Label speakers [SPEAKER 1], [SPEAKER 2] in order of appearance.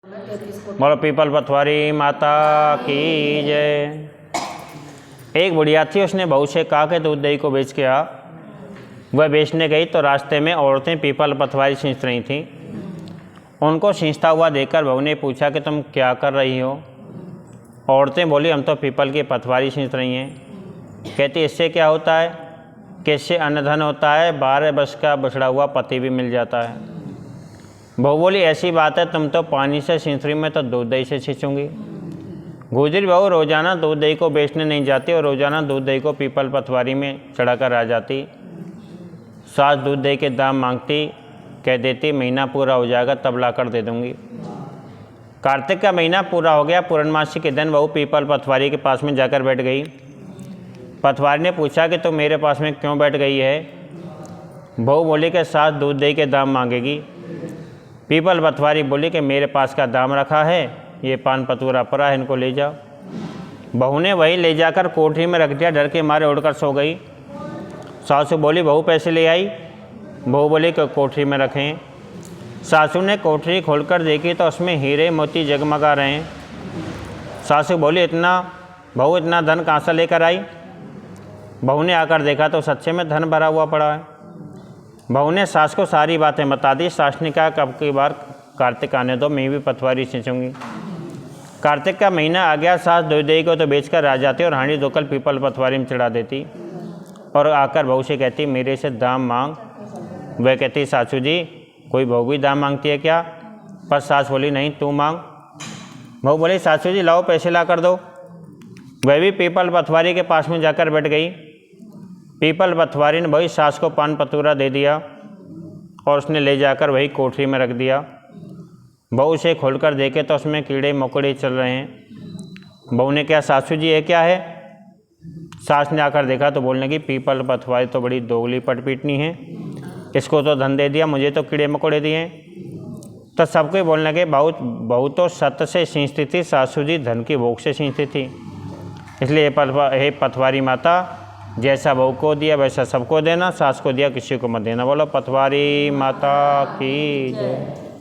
[SPEAKER 1] बोलो पीपल पथवारी माता की जय। एक बुढ़िया थी, उसने बहू से कहा कि दूध दही को बेच के आ। वह बेचने गई तो रास्ते में औरतें पीपल पथवारी सींच रही थीं। उनको सींचता हुआ देखकर बहू ने पूछा कि तुम क्या कर रही हो। औरतें बोली हम तो पीपल की पथवारी सींच रही हैं। कहती इससे क्या होता है कि इससे अन्न धन होता है, 12 वर्ष का बछड़ा हुआ पति भी मिल जाता है। बहू बोली ऐसी बात है, तुम तो पानी से सींच रही, मैं तो दूध दही से सींचूंगी। गुजरी बहू रोजाना दूध दही को बेचने नहीं जाती और रोजाना दूध दही को पीपल पथवारी में चढ़ाकर आ जाती। सास दूध दही के दाम मांगती, कह देती महीना पूरा हो जाएगा तब लाकर दे दूंगी। कार्तिक का महीना पूरा हो गया। पूर्णमासी के दिन बहू पीपल पथवारी के पास में जाकर बैठ गई। पथवारी ने पूछा कि तुम मेरे पास में क्यों बैठ गई है। बहू बोली कि सास दूध दही के दाम मांगेगी। पीपल पथवारी बोली कि मेरे पास का दाम रखा है, ये पान पतूरा पड़ा है, इनको ले जाओ। बहू ने वही ले जाकर कोठरी में रख दिया। डर के मारे उड़कर सो गई। सासू बोली बहू पैसे ले आई। बहू बोली कि कोठरी में रखें। सासू ने कोठरी खोलकर देखी तो उसमें हीरे मोती जगमगा रहे हैं। सासू बोली बहू इतना धन कहाँ से लेकर आई। बहू ने आकर देखा तो सच्चे में धन भरा हुआ पड़ा है। बहू ने सास को सारी बातें बता दी। सास ने कहा कब की बार कार्तिक आने दो, मैं भी पथवारी सींचूंगी। कार्तिक का महीना आ गया। सास दूध दही को तो बेचकर आ जाती और हांडी धोकर पीपल पथवारी में चढ़ा देती और आकर बहू से कहती मेरे से दाम मांग। वह कहती सासू जी कोई बहू भी दाम मांगती है क्या। पर सास बोली नहीं तू मांग। बहू बोली सासू जी लाओ पैसे ला कर दो। वह भी पीपल पथवारी के पास में जाकर बैठ गई। पीपल पथवारी ने वही सास को पान पतूरा दे दिया और उसने ले जाकर वही कोठरी में रख दिया। बहू उसे खोलकर देखे तो उसमें कीड़े मकोड़े चल रहे हैं। बहू ने कहा सासू जी ये क्या है। सास ने आकर देखा तो बोलने की पीपल पथवारी तो बड़ी दोगली पटपीटनी है, इसको तो धन दे दिया, मुझे तो कीड़े मकोड़े दिए। तो सबको बोलने लगे बहू तो सत्य से सींचती थी, सासू जी धन की भोग से सींचती थी। इसलिए हे पथवारी माता जैसा बहू को दिया वैसा सबको देना, सास को दिया किसी को मत देना। बोलो पथवारी माता की जय।